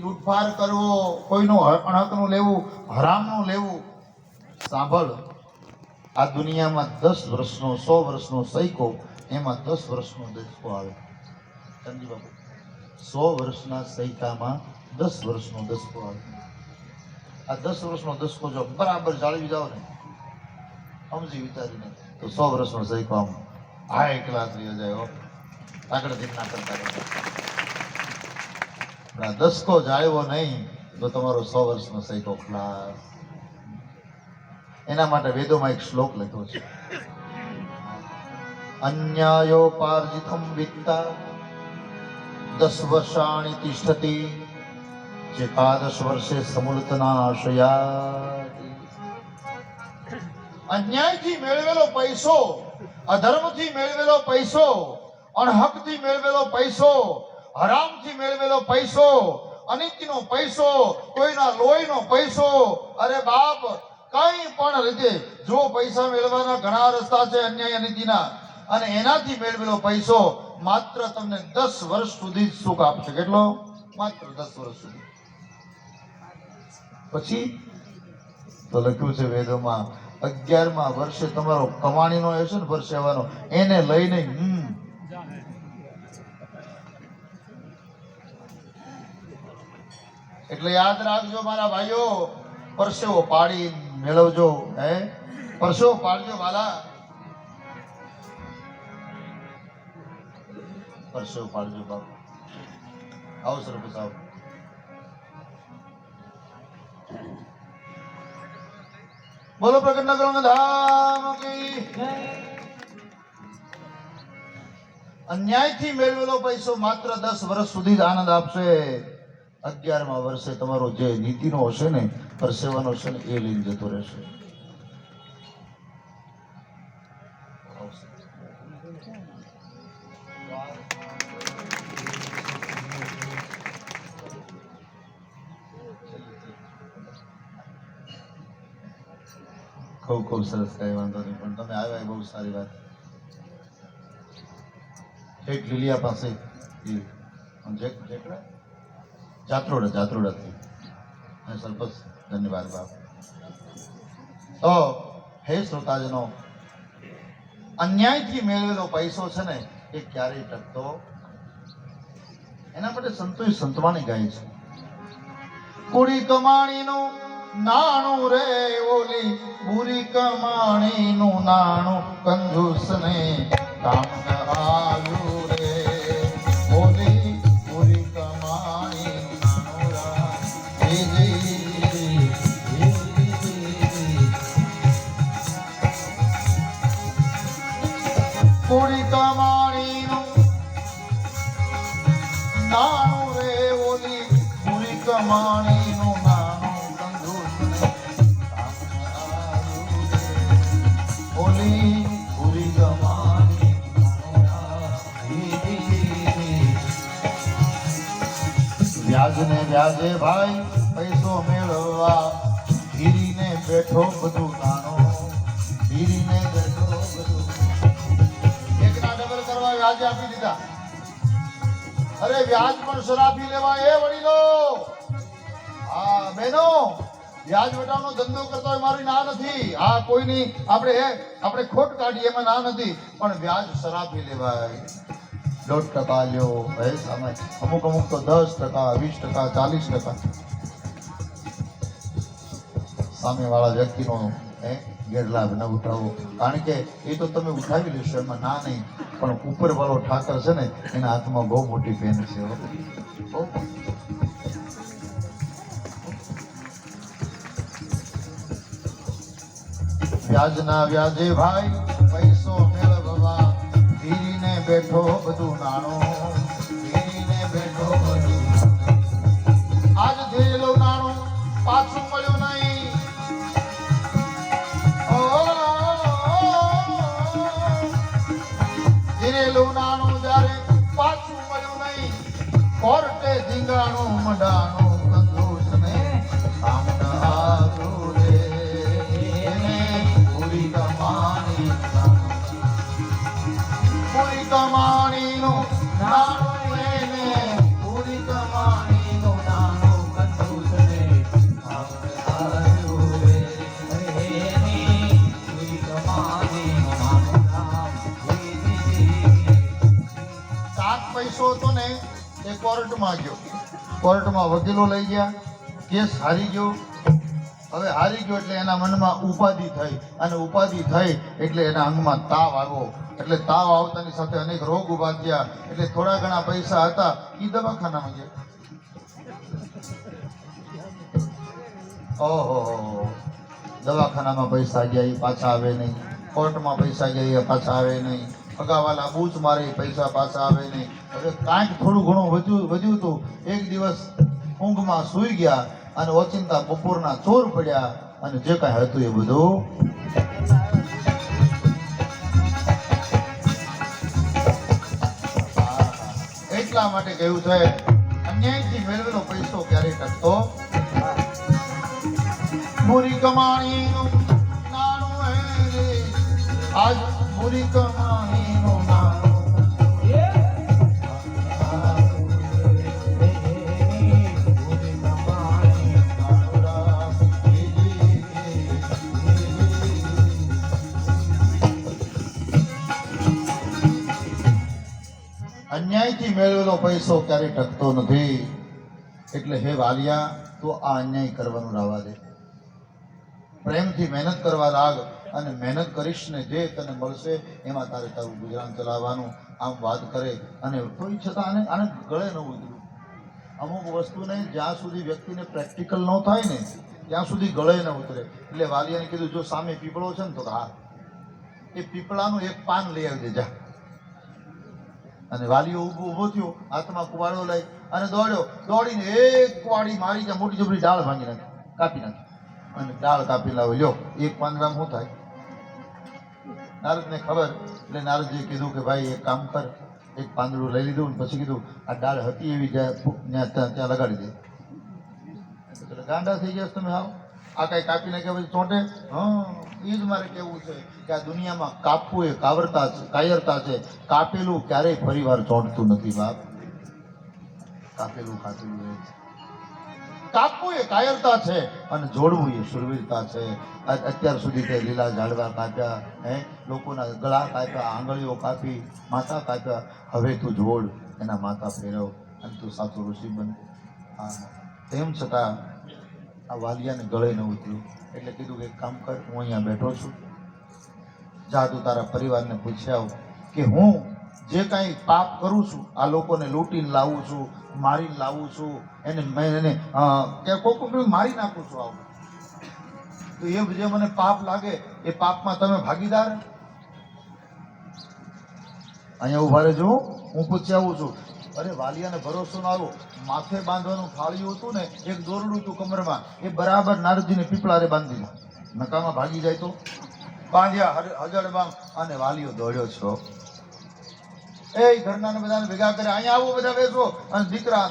લૂંટફાર કરવો, કોઈનું અણહકનું લેવું, હરામનું લેવું. સાંભળ, આ દુનિયામાં 10 વર્ષનો 100 વર્ષનો સૈકો, એમાં 10 વર્ષનો દસકો આવે. સમજી બાપુ, 100 વર્ષના સૈકામાં 10 વર્ષનો દસકો આવે. આ 10 વર્ષનો દસકો જો બરાબર જાળવી જાઓ ને, સમજી વિચારીને, તો 100 વર્ષનો સૈકો આમ હાઈ ક્લાસ રહી જાય. આગળ ધીમના કરતા આ દસકો જાળવો નહીં તો તમારો 100 વર્ષનો સૈકો ક્લાસ. એના માટે વેદોમાં એક શ્લોક લખ્યો છે, અન્યાયોપાર્જિતમ વિત્તા 10 વર્ષાણિ તિષ્ઠતિ ચેકાદશ વર્ષે સમૂલતનાશયાતિ. અન્યાયથી મેળવેલો પૈસો, અધર્મથી મેળવેલો પૈસો, અણહકથી મેળવેલો પૈસો, હરામથી મેળવેલો પૈસો, અનિત્યનો પૈસો, કોઈના લોહીનો પૈસો, અરે બાપ, કઈ પણ રીતે જો પૈસા મેળવવાના ઘણા રસ્તા છે અન્યાય અનિતિના, અને એનાથી મેળવેલો પૈસો માત્ર તમને 10 વર્ષ સુધી સુખ આપશે. કેટલો? માત્ર 10 વર્ષ સુધી. પછી તો લખ્યું છે વેદોમાં, 11મા વર્ષે તમારો કમાણીનો હશે ને પરસેવાનો, એને લઈને એટલે યાદ રાખજો મારા ભાઈઓ, પરસેવો પાડી મેળવજો. પરસેવો પાડજો વાલા, પરસેવો પાડજો બાપ. આવો સરપંચ આવો. બોલો પ્રગટ નગર ધામ કી. અન્યાયથી મેળવેલો પૈસો માત્ર 10 વર્ષ સુધી જ આનંદ આપશે. 11મા વર્ષે તમારો જે નીતિનો હશે ને, પરસેવાનો હશે ને, એ લઈને જતો રહેશે. ખૂબ સરસ, કઈ વાંધો નહીં, પણ તમે આવ્યા એ બહુ સારી વાત. એક લીલિયા પાસે જાત્રોડાથી સરપંચ, ધન્યવાદ બાપ. તો હે શ્રોતાજનો, અન્યાયથી મેળવેલો પૈસો છે ને, એ ક્યારેય ટકતો એના માટે સંતોષ સંતવાણી ગાય છે, કુડી કમાણીનું નાણું રે ઓલી બુરી કમાણીનું નાણું કંજૂસને કામ ન આવ્યું રે. ઓલી બુરી કમાણીનું નાણું કુડી કમાણીનું નાણું રે ઓલી બુરી કમાણીનું વ્યાજને વ્યાજે ભાઈ પૈસો મેળવવા ધીરીને બેઠો બધું નાનો, ધીરીને બેઠો બધું. એકના ડબલ કરવા વ્યાજે આપી દીધા. અરે વ્યાજ પણ શરાબી લેવા એ વડીલો. હા બહેનો, વ્યાજ વટાવનો ધંધો કરતો હોય મારી ના નથી. આ કોઈની આપણે ખોટ કાઢીએ એમાં ના નથી, પણ વ્યાજ શરાબી લેવાય. 1.5% લ્યો પૈસામાં, અમુક તો 10%, 20%, 40%. સામેવાળા વ્યક્તિનો ગેરલાભ ન ઉઠાવો, કારણ કે એ તો તમે ઉઠાવી લેશો, એમાં ના નહીં, પણ ઉપરવાળો ઠાકર છે ને, એના હાથમાં બહુ મોટી પેન છે. વ્યાજના વ્યાજે ભાઈ પૈસો મેળવવા ધીરીને બેઠો બધું નાણો, ધીરીને બેઠો બધું. આજ ધીરેલું નાણું પાછું મળ્યું નહીં. ધીરેલું નાણું જ્યારે પાછું મળ્યું નહીં, કોર્ટે ધીંગાણું મંડાણું કંજૂસને કામ ન આવ્યું રે. કમાણીનું નાણું એને પૂરી કોર્ટમાં ગયો. કોર્ટમાં વકીલો લઈ ગયા, કેસ હારી ગયો. હવે હારી ગયો એટલે એના મનમાં ઉપાધિ થઈ, અને ઉપાધિ થઈ એટલે એના અંગમાં તાવ આવ્યો. એટલે તાવ આવતાની સાથે અનેક રોગ ઉભા થયા. એટલે થોડા ઘણા પૈસા હતા એ દવાખાનામાં ગયા. ઓહો, દવાખાનામાં પૈસા ગયા એ પાછા આવે નહીં, કોર્ટમાં પૈસા ગયા એ પાછા આવે નહીં, અગાવાલા બૂચ મારે એ પૈસા પાછા આવે નહીં. હવે કાંઈક થોડું ઘણું વધ્યું હતું. એક દિવસ ઊંઘમાં સૂઈ ગયા અને ઓચિંતા બપોરના ચોર પડ્યા અને જે કાંઈ હતું એ બધું એટલા માટે કહ્યું છે, અન્યાયથી મેળવેલો પૈસો ક્યારેય ટકતો. બુરી કમાણીનું નાણું હે રે, આજ બુરી કમાણીનું નાણું. અન્યાયથી મેળવેલો પૈસો ક્યારેય ટકતો નથી. એટલે હે વાલિયા, તો આ અન્યાય કરવાનું રાવા દે. પ્રેમથી મહેનત કરવા લાગ, અને મહેનત કરીશ ને જે તને મળશે એમાં તારે તારું ગુજરાન ચલાવવાનું. આમ વાત કરે અને તોય છતાં આને ગળે ન ઉતર્યું. અમુક વસ્તુને જ્યાં સુધી વ્યક્તિને પ્રેક્ટિકલ ન થાય ને ત્યાં સુધી ગળે ન ઉતરે. એટલે વાલિયાને કીધું, જો સામે પીપળો છે ને તો હા, એ પીપળાનું એક પાન લઈ આવી દે જા. અને વાલીઓ ઊભો થયો, હાથમાં કુવાડો લઈ અને દોડીને એક કુવાડી મારી ત્યાં મોટી જબરી ડાળ ભાંગી નાખી, કાપી નાખી. અને ડાળ કાપી લાવ્યો. લ્યો, એક પાંદડામાં શું થાય? નારદને ખબર. એટલે નારદજીએ કીધું કે ભાઈ એક કામ કર, એક પાંદડું લઈ લીધું. પછી કીધું આ ડાળ હતી એવી ત્યાં લગાડી દે. એટલે ગાંડા થઈ ગયા તમે. હાવ આ કાંઈ કાપી નાખ્યા પછી ચોંટે? હા, એ જ મારે કહેવું છે કે આ દુનિયામાં કાપવું એ કાયરતા છે. કાપેલું ક્યારેય ફરીવાર ચોંટતું નથી બાપ. કાપેલું કાપવું એ કાયરતા છે, અને જોડવું એ શુરવીરતા છે. અત્યાર સુધી તે લીલા ઝાડવા કાપ્યા, લોકોના ગળા કાપ્યા, આંગળીઓ કાપી, માથા કાપ્યા. હવે તું જોડ, એના માથા ફેરવ અને તું સાચો ઋષિ બન. તેમ છતાં આ વાલિયાને ગળે ન ઉતર્યું. એટલે કીધું કે એક કામ કર, હું અહીંયા બેઠો છું, જા તું તારા પરિવારને પૂછી આવ કે હું જે કાંઈ પાપ કરું છું, આ લોકોને લૂંટીને લાવું છું, મારીને લાવું છું, એને કોક મારી નાખું છું, આવું તો એ જે મને પાપ લાગે એ પાપમાં તમે ભાગીદાર? અહીંયા ઉભા રહેજો, હું પૂછી આવું છું. અરે વાલિયાને ભરોસો ના આવ્યો. માથે બાંધવાનું ફાળ્યું હતું ને, એક દોરડું હતું કમરમાં, એ બરાબર નારદજીને પીપળારે બાંધી દીધા. નકામાં ભાગી જાય તો બાંધ્યા હજડબામ, અને વાલિયો દોડ્યો છો. એ ઘરના બધાને ભેગા કરે, અહીંયા આવો બધા બેસો. અને દીકરા